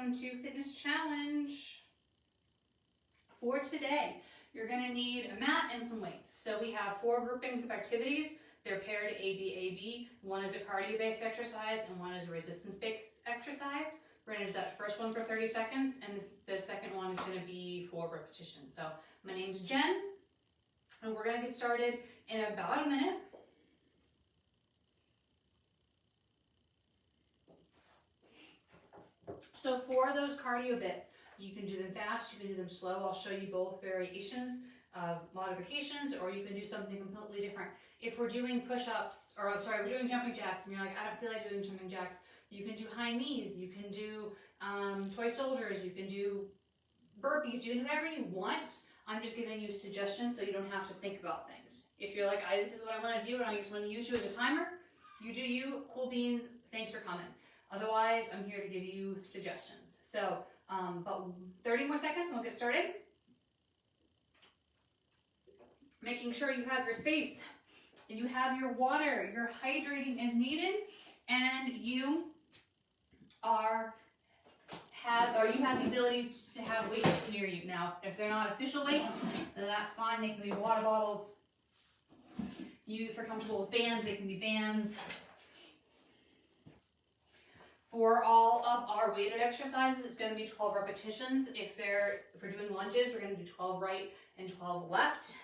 welcome to Fitness Challenge. For today, you're going to need a mat and some weights. So we have 4 groupings of activities. They're paired A-B-A-B. One is a cardio-based exercise and one is a resistance-based exercise. We're going to do that first one for 30 seconds and the second one is going to be 4 repetitions. So my name's Jen and we're going to get started in about a minute. So for those cardio bits, you can do them fast, you can do them slow. I'll show you both variations of modifications, or you can do something completely different. If we're doing push-ups, or sorry, we're doing jumping jacks, and you're like, I don't feel like doing jumping jacks, you can do high knees, you can do toy soldiers, you can do burpees, you can do whatever you want. I'm just giving you suggestions so you don't have to think about things. If you're like, this is what I want to do, and I just want to use you as a timer, you do you, cool beans, thanks for coming. Otherwise, I'm here to give you suggestions. So, about 30 more seconds and we'll get started. Making sure you have your space and you have your water, you're hydrating as needed, and you have the ability to have weights near you. Now, if they're not official weights, then that's fine. They can be water bottles. If you're comfortable with bands, they can be bands. For all of our weighted exercises, it's going to be 12 repetitions. If we're doing lunges, we're going to do 12 right and 12 left.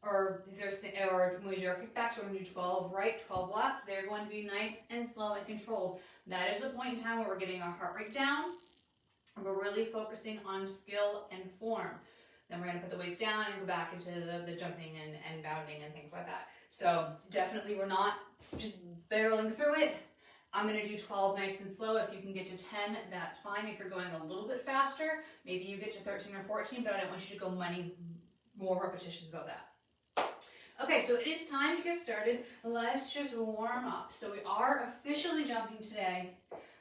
Or when we do our kickbacks, we're going to do 12 right, 12 left. They're going to be nice and slow and controlled. That is the point in time where we're getting our heart rate down. And we're really focusing on skill and form. Then we're going to put the weights down and go back into the jumping and bounding and things like that. So definitely we're not just barreling through it. I'm going to do 12 nice and slow. If you can get to 10, that's fine. If you're going a little bit faster, maybe you get to 13 or 14, but I don't want you to go more repetitions about that. Okay, so it is time to get started. Let's just warm up. So we are officially jumping today,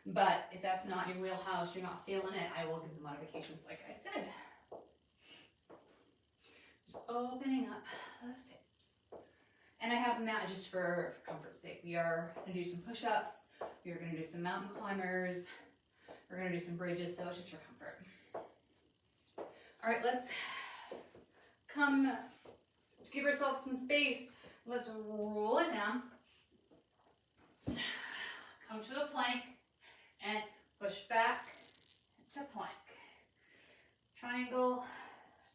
but if that's not your wheelhouse, you're not feeling it, I will give the modifications like I said. Just opening up those hips. And I have the mat just for comfort's sake. We are going to do some push-ups. We are going to do some mountain climbers. We're going to do some bridges, so it's just for comfort. All right, let's come to give ourselves some space. Let's roll it down. Come to a plank and push back to plank. Triangle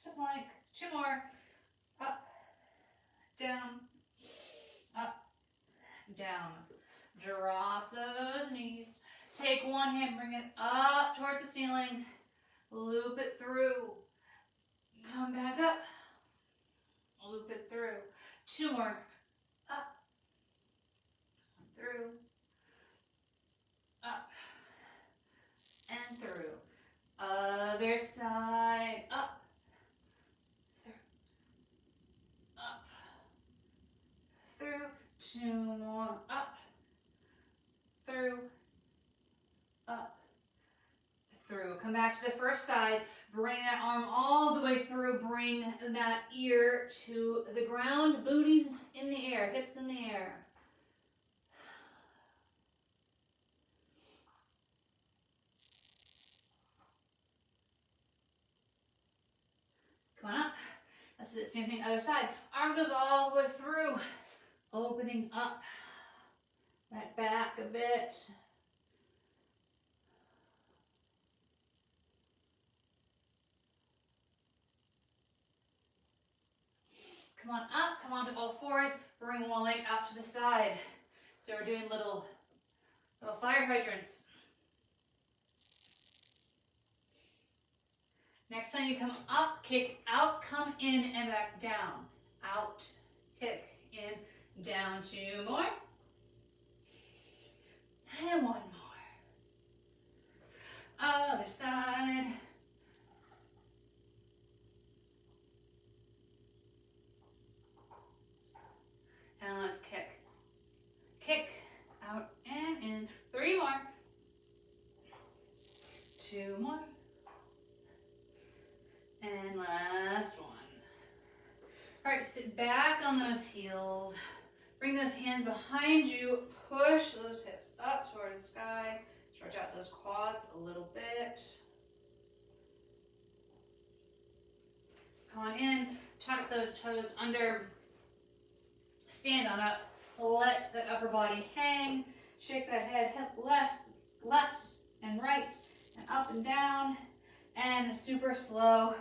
to plank. 2 more. Up, down, up, down. Drop those knees. Take one hand, bring it up towards the ceiling. Loop it through. Come back up. Loop it through. 2 more. Up. Through. Up. And through. Other side. Up. Through. Up. Through. 2 more. Up. Through, up, through. Come back to the first side. Bring that arm all the way through. Bring that ear to the ground. Booties in the air, hips in the air. Come on up. Let's do the same thing other side. Arm goes all the way through. Opening up. That back a bit. Come on up, come on to all fours. Bring one leg out to the side. So we're doing little fire hydrants. Next time you come up, kick out, come in and back down. Out, kick, in, down. 2 more. And 1 more. Other side. And let's kick. Kick, out and in. 3 more. 2 more. And last one. All right, sit back on those heels. Bring those hands behind you. Push those hips up toward the sky. Stretch out those quads a little bit. Come on in, tuck those toes under, stand on up, let that upper body hang, shake that head left and right, and up and down, and super slow,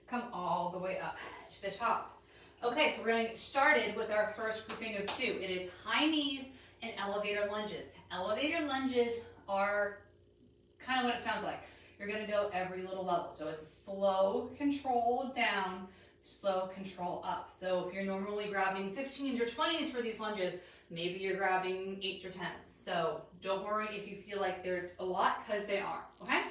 come all the way up to the top. Okay, so we're gonna get started with our first grouping of 2. It is high knees and elevator lunges. Elevator lunges are kind of what it sounds like. You're gonna go every little level. So it's a slow control down, slow control up. So if you're normally grabbing 15s or 20s for these lunges, maybe you're grabbing 8s or 10s. So don't worry if you feel like they're a lot, because they are, okay?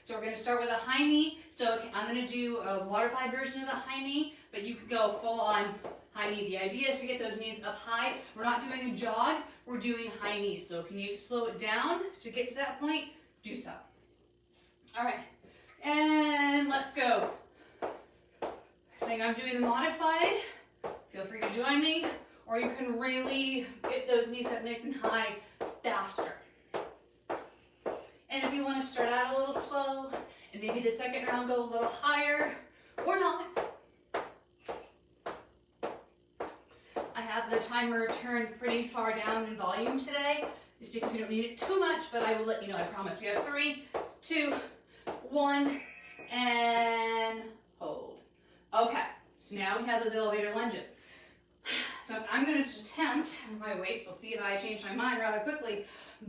So we're gonna start with a high knee. So I'm gonna do a waterfly version of the high knee, but you could go full on high knee. The idea is to get those knees up high. We're not doing a jog, we're doing high knees. So if you need to slow it down to get to that point, do so. All right, and let's go. Saying I'm doing the modified, feel free to join me, or you can really get those knees up nice and high faster. And if you want to start out a little slow, and maybe the second round go a little higher, or not. I have the timer turned pretty far down in volume today, just because we don't need it too much, but I will let you know, I promise. We have 3, 2, 1, and hold. Okay, so now we have those elevator lunges. So I'm going to attempt my weights. We'll see if I change my mind rather quickly.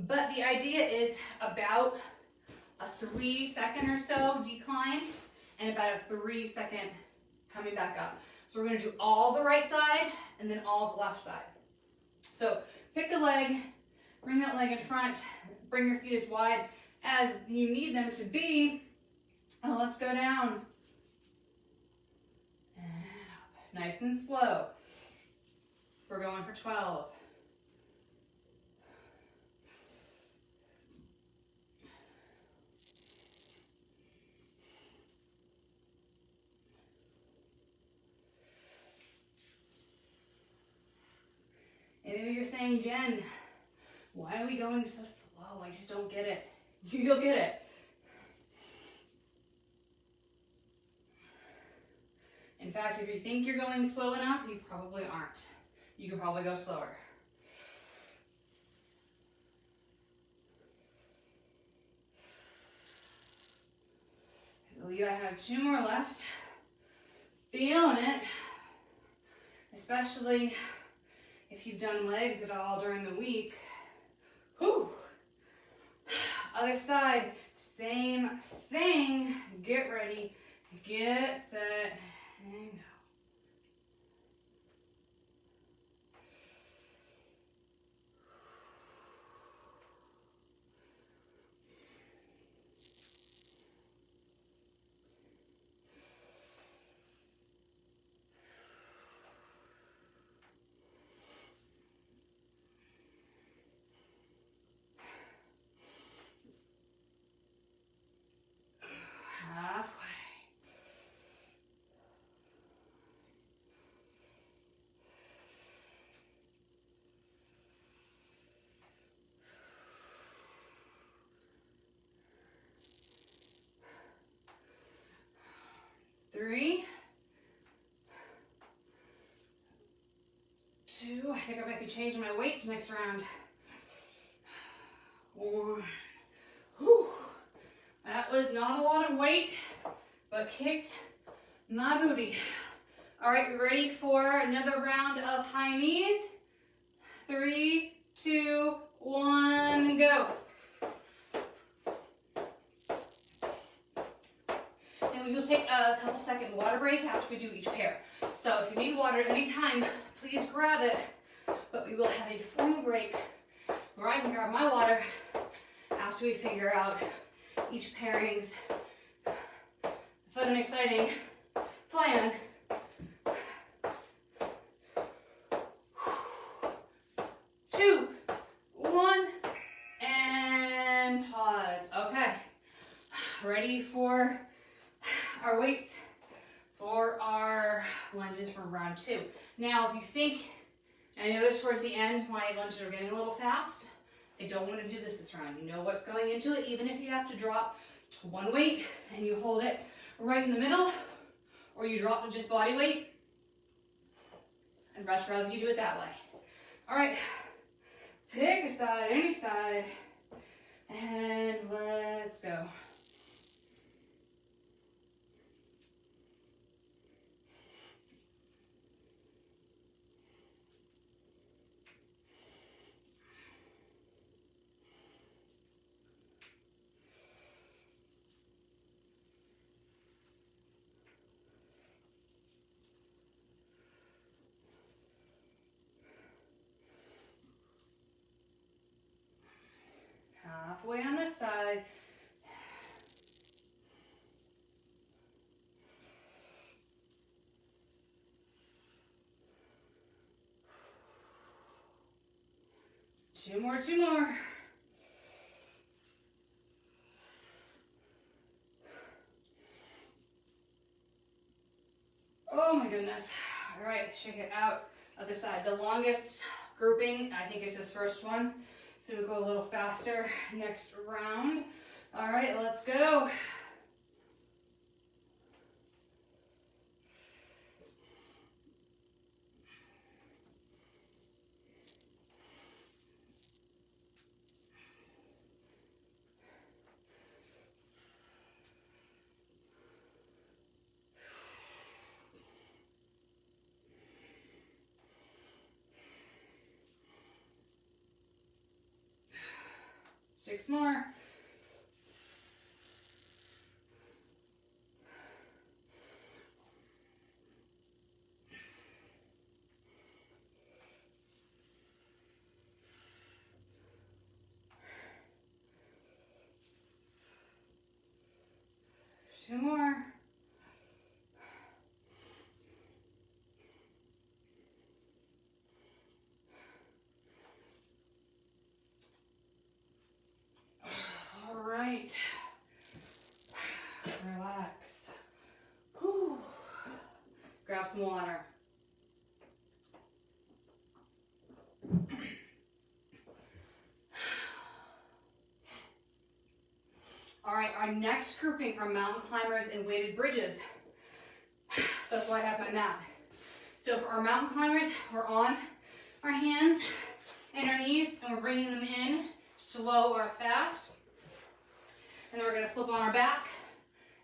But the idea is about a 3-second or so decline and about a 3-second coming back up. So we're going to do all the right side and then all the left side. So pick a leg, bring that leg in front, bring your feet as wide as you need them to be. And let's go down and up. Nice and slow. We're going for 12. And maybe you're saying, Jen, why are we going so slow? I just don't get it. You'll get it. In fact, if you think you're going slow enough, you probably aren't. You can probably go slower. I believe I have 2 more left. Feeling it, especially if you've done legs at all during the week. Whew. Other side, same thing. Get ready, get set, and go. Halfway. Three, 2. I think I might be changing my weights next round. 1. Whew. That was not a lot of weight, but kicked my booty. All right, you ready for another round of high knees? 3, 2, 1, go. And we will take a couple second water break after we do each pair. So if you need water at any time, please grab it. But we will have a formal break where I can grab my water after we figure out each pairings. Fun and exciting plan. Two, 1, and pause. Okay, ready for our weights for our lunges for round 2. Now, if you think, and I noticed towards the end my lunges are getting a little fast, I don't want to do this round. You know what's going into it, even if you have to drop to one weight and you hold it right in the middle, or you drop to just body weight. I'd much rather you do it that way. All right, pick a side, any side, and let's go. Halfway on this side. Two more, two more. Oh my goodness. All right, shake it out. Other side. The longest grouping, I think, is this first one. So we'll go a little faster next round. All right, let's go. Six more. Two more. All right. Relax. Whew. Grab some water. All right, our next grouping are mountain climbers and weighted bridges. So that's why I have my mat. So for our mountain climbers, we're on our hands and our knees, and we're bringing them in slow or fast. And then we're going to flip on our back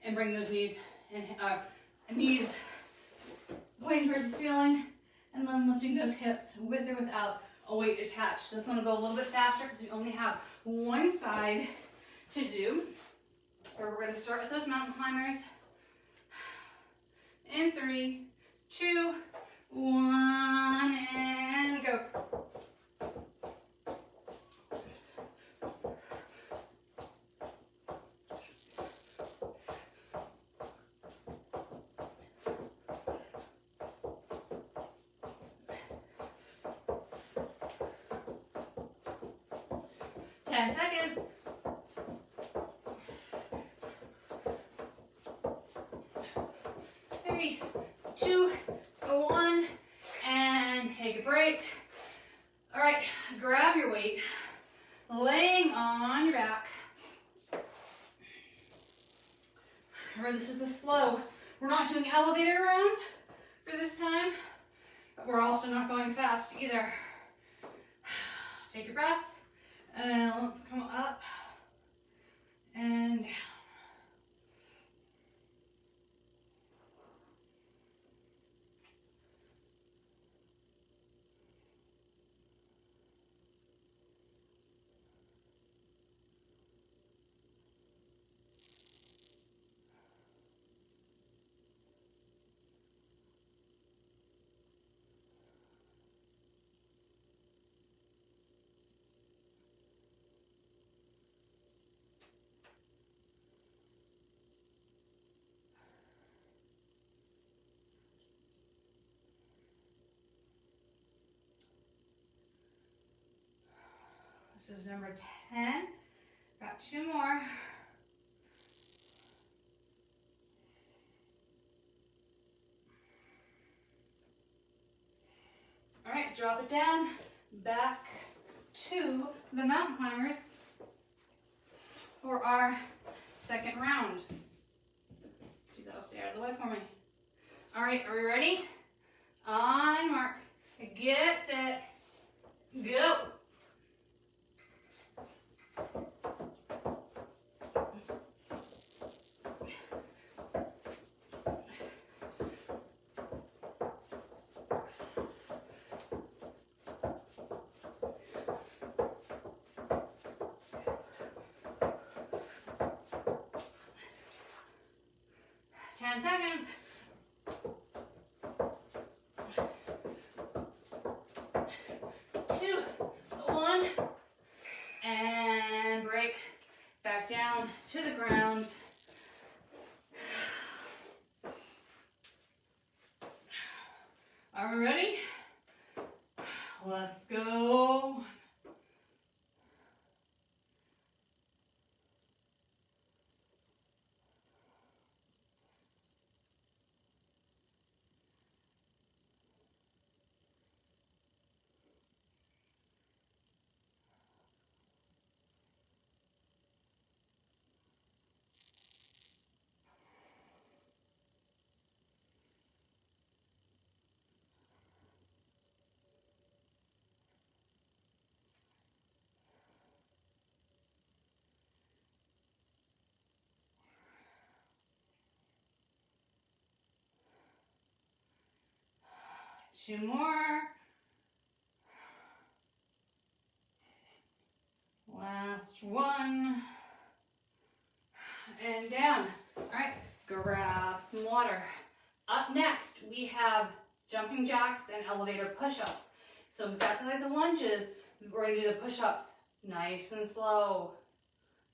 and bring those knees pointing towards the ceiling, and then lifting those hips with or without a weight attached. So this one will go a little bit faster because we only have one side to do. Or we're going to start with those mountain climbers. In 3, 2, 1, and go. Seconds. 3, 2, 1, and take a break. All right, grab your weight, laying on your back. Remember, this is the slow. We're not doing elevator rounds for this time, but we're also not going fast either. Take your breath. And let's come up and down. This is number 10. Got 2 more. All right, drop it down, back to the mountain climbers for our second round. See, that'll stay out of the way for me. All right, are we ready? On mark, get set, go. Ten seconds. 2, 1, and break. Back down to the ground. Are we ready? Let's go. Two more. Last one. And down. All right, grab some water. Up next, we have jumping jacks and elevator push-ups. So exactly like the lunges, we're gonna do the push-ups nice and slow.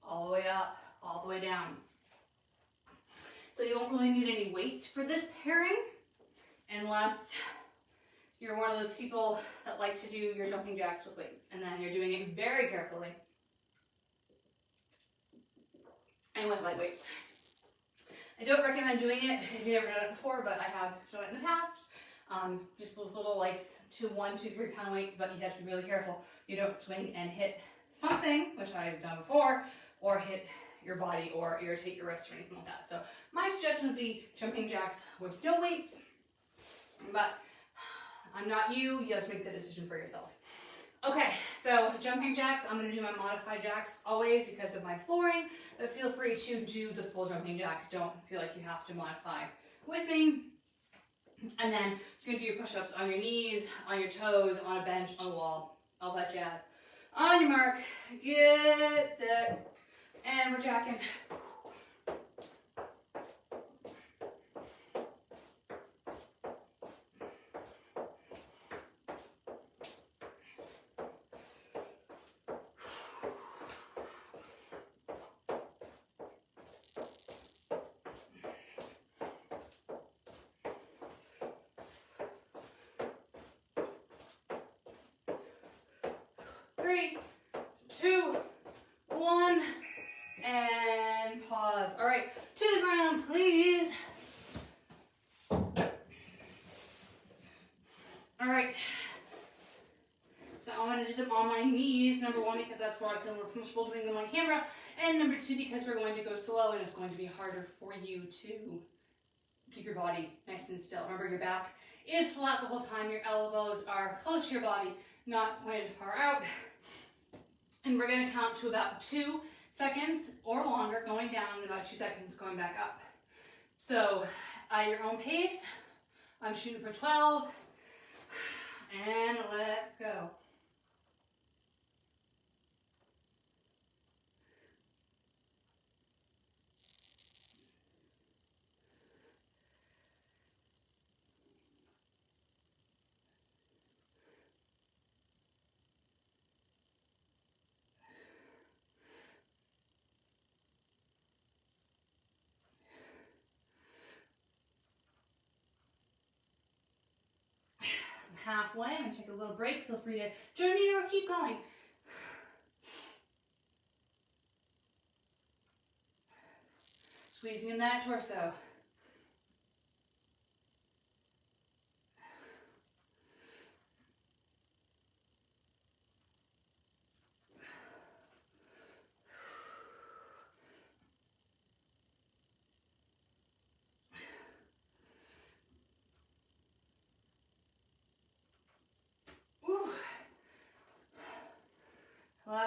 All the way up, all the way down. So you won't really need any weights for this pairing unless you're one of those people that like to do your jumping jacks with weights, and then you're doing it very carefully and with light weights. I don't recommend doing it if you've never done it before, but I have done it in the past. Just those little like 1, 2, 3 pound weights, but you have to be really careful. You don't swing and hit something, which I've done before, or hit your body or irritate your wrist or anything like that. So my suggestion would be jumping jacks with no weights, but I'm not you. You have to make the decision for yourself. Okay, so jumping jacks, I'm going to do my modified jacks always because of my flooring, but feel free to do the full jumping jack. Don't feel like you have to modify with me. And then you're going to do your push-ups on your knees, on your toes, on a bench, on a wall, all that jazz. On your mark, get set, and we're jacking. 3, 2, 1, and pause. All right, to the ground, please. All right. So I'm going to do them on my knees, number 1, because that's where I feel more comfortable doing them on camera, and number 2, because we're going to go slow and it's going to be harder for you to keep your body nice and still. Remember, your back is flat the whole time. Your elbows are close to your body, not pointed far out. And we're going to count to about 2 seconds or longer, going down, and about 2 seconds going back up. So at your own pace, I'm shooting for 12, and let's go. Halfway, I'm gonna take a little break. Feel free to join me or keep going. Squeezing in that torso.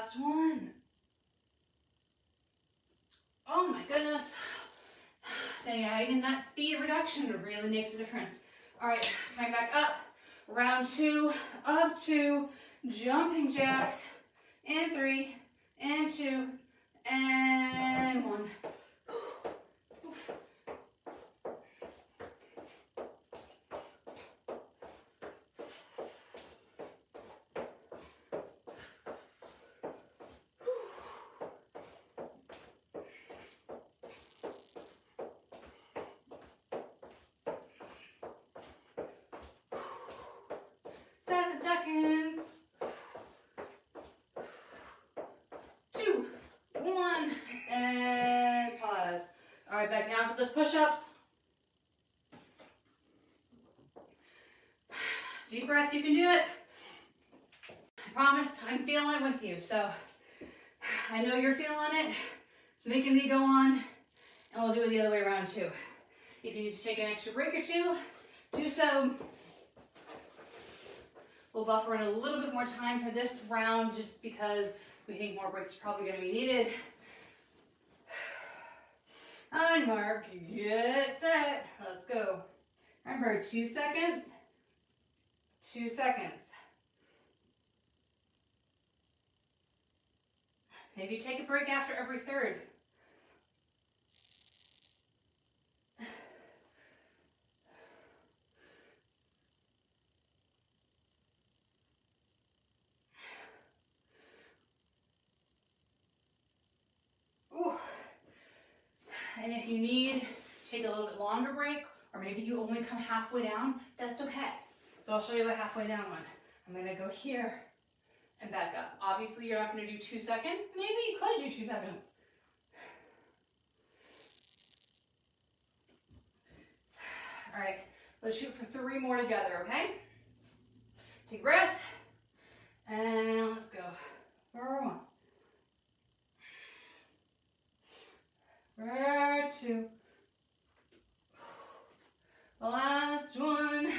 last one. Oh my goodness. So adding in that speed reduction really makes a difference. All right, coming back up. Round 2 of 2, jumping jacks, and 3, and 2, and 1. 7 seconds. 2, 1, and pause. All right, back down for those push-ups. Deep breath, you can do it. I promise I'm feeling it with you. So I know you're feeling it. It's making me go on, and we'll do it the other way around too. If you need to take an extra break or two, do so. We'll buffer in a little bit more time for this round just because we think more breaks are probably going to be needed. On mark, get set, let's go. Remember, 2 seconds, 2 seconds. Maybe take a break after every third. And if you need, take a little bit longer break, or maybe you only come halfway down, that's okay. So I'll show you a halfway down one. I'm gonna go here and back up. Obviously you're not gonna do 2 seconds. Maybe you could do 2 seconds. All right, let's shoot for 3 more together, okay? Take a breath, and let's go. For 1. For 2. The last one.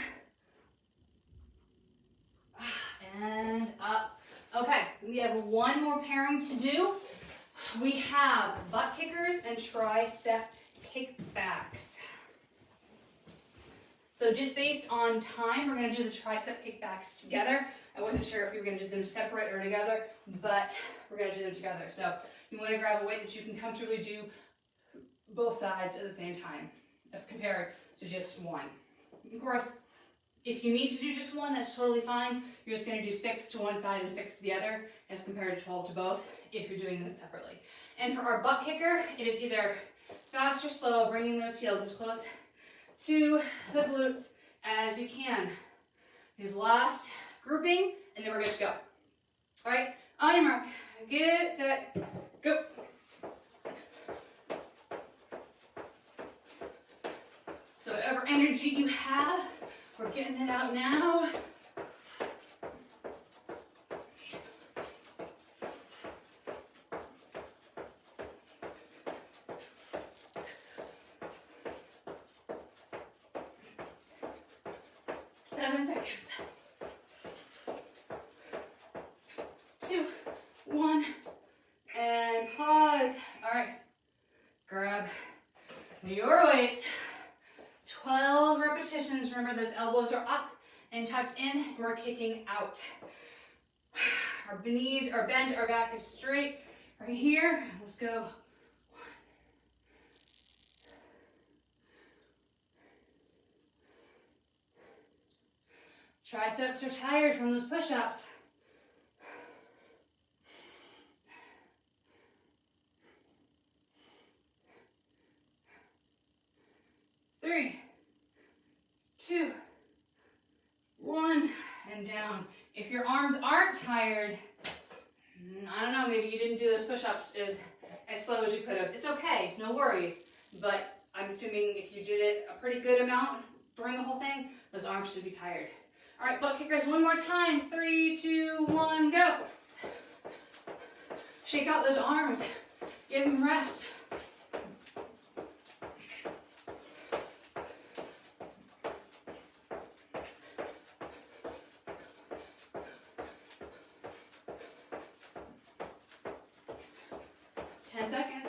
And up. Okay, we have one more pairing to do. We have butt kickers and tricep kickbacks. So just based on time, we're going to do the tricep kickbacks together. I wasn't sure if we were going to do them separate or together, but we're going to do them together. So you want to grab a weight that you can comfortably do both sides at the same time as compared to just one. Of course, if you need to do just one, that's totally fine. You're just going to do 6 to one side and 6 to the other as compared to 12 to both if you're doing them separately. And for our butt kicker, it is either fast or slow, bringing those heels as close to the glutes as you can. This last grouping, and then we're good to go. All right, on your mark, get set, go. So whatever energy you have, we're getting it out now. Seven seconds. 2, 1, and pause. All right, grab your weights. 12 repetitions. Remember, those elbows are up and tucked in. We're kicking out. Our knees are bent, our back is straight. Right here, let's go. 1. Triceps are tired from those push-ups. 3, 2, 1, and down. If your arms aren't tired, I don't know, maybe you didn't do those push-ups as slow as you could have. It's okay, no worries. But I'm assuming if you did it a pretty good amount during the whole thing, those arms should be tired. All right, butt kickers, one more time. 3, 2, 1, go. Shake out those arms. Give them rest. 10 seconds.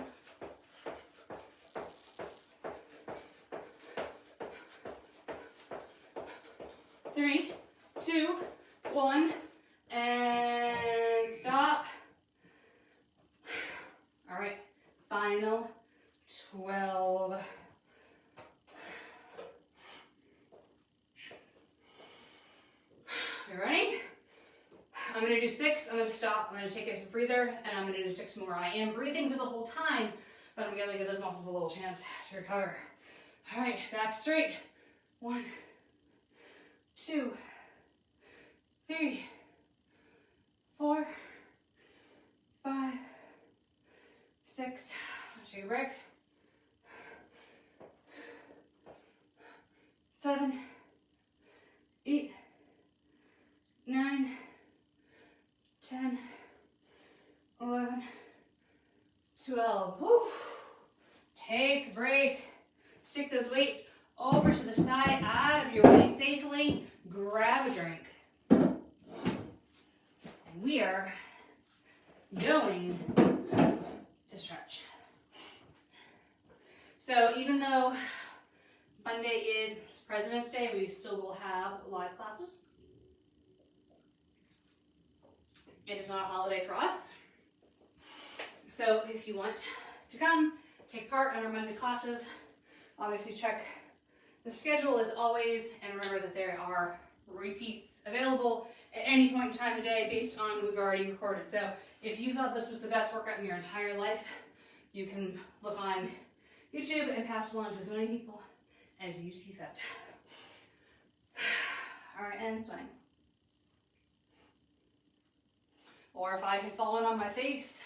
3, 2, 1, and stop. All right, final 12. You ready? I'm gonna do 6, I'm gonna stop, I'm gonna take a breather, and I'm gonna do 6 more. I am breathing through the whole time, but I'm gonna give those muscles a little chance to recover. All right, back straight. 1, 2, 3, 4, 5, 6. Take a break. 7, 8, 9, 10, 11, 12. Woo. Take a break. Stick those weights over to the side, out of your way safely. Grab a drink. And we are going to stretch. So even though Monday is President's Day, we still will have live classes. It is not a holiday for us. So if you want to come, take part in our Monday classes, obviously check the schedule as always, and remember that there are repeats available at any point in time of day based on what we've already recorded. So if you thought this was the best workout in your entire life, you can look on YouTube and pass along to as many people as you see fit. All right, and swing. Or if I had fallen on my face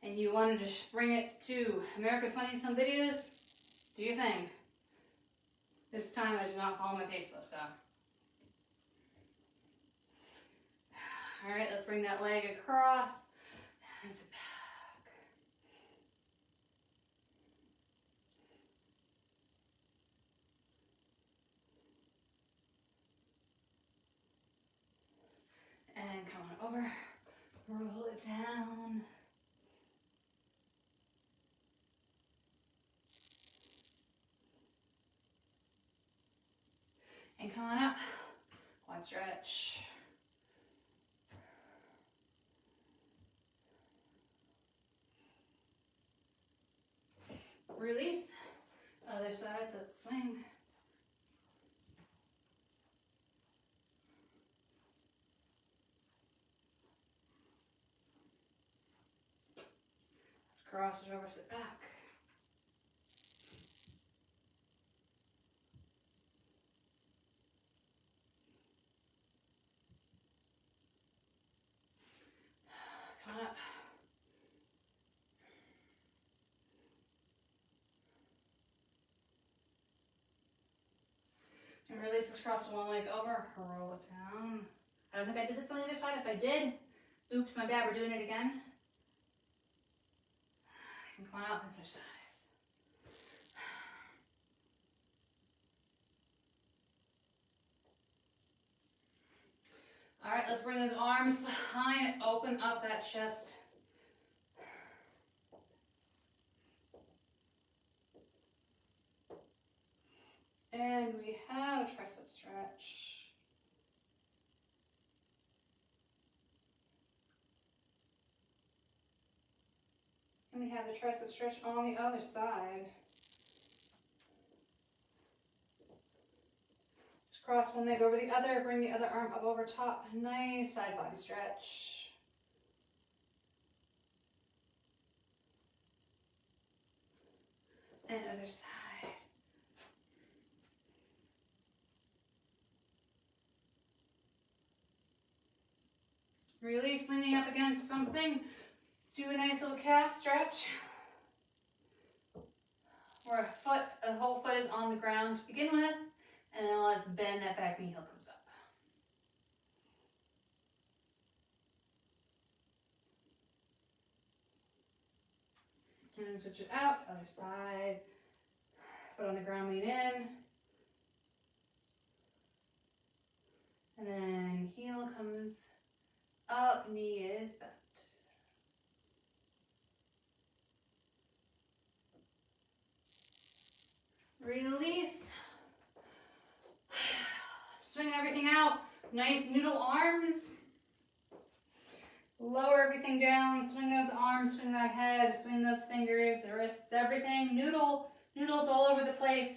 and you wanted to bring it to America's Funniest Home Videos, do your thing. This time I did not fall on my face though, so. All right, let's bring that leg across. And sit back. And come on over. Roll it down. And come on up. Quad stretch. Release. Other side, let's swing. Cross it over, sit back. Come on up. And release this cross one leg over, roll it down. I don't think I did this on the other side. If I did, oops, my bad, we're doing it again. And come on up and switch sides. All right, let's bring those arms behind, open up that chest. And we have a tricep stretch. And we have the tricep stretch on the other side. Let's cross one leg over the other, bring the other arm up over top. Nice side body stretch. And other side. Release, leaning up against something. Do a nice little calf stretch. Where the whole foot is on the ground to begin with, and then let's bend that back knee heel comes up. And then switch it out, other side. Foot on the ground, lean in. And then heel comes up, knee is bent. Release. Swing everything out. Nice noodle arms. Lower everything down. Swing those arms, swing that head, swing those fingers, wrists, everything. Noodles all over the place.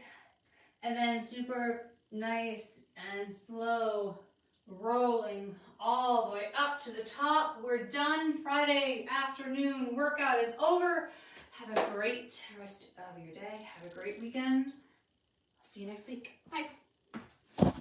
And then super nice and slow rolling all the way up to the top. We're done. Friday afternoon workout is over. Have a great rest of your day. Have a great weekend. I'll see you next week. Bye.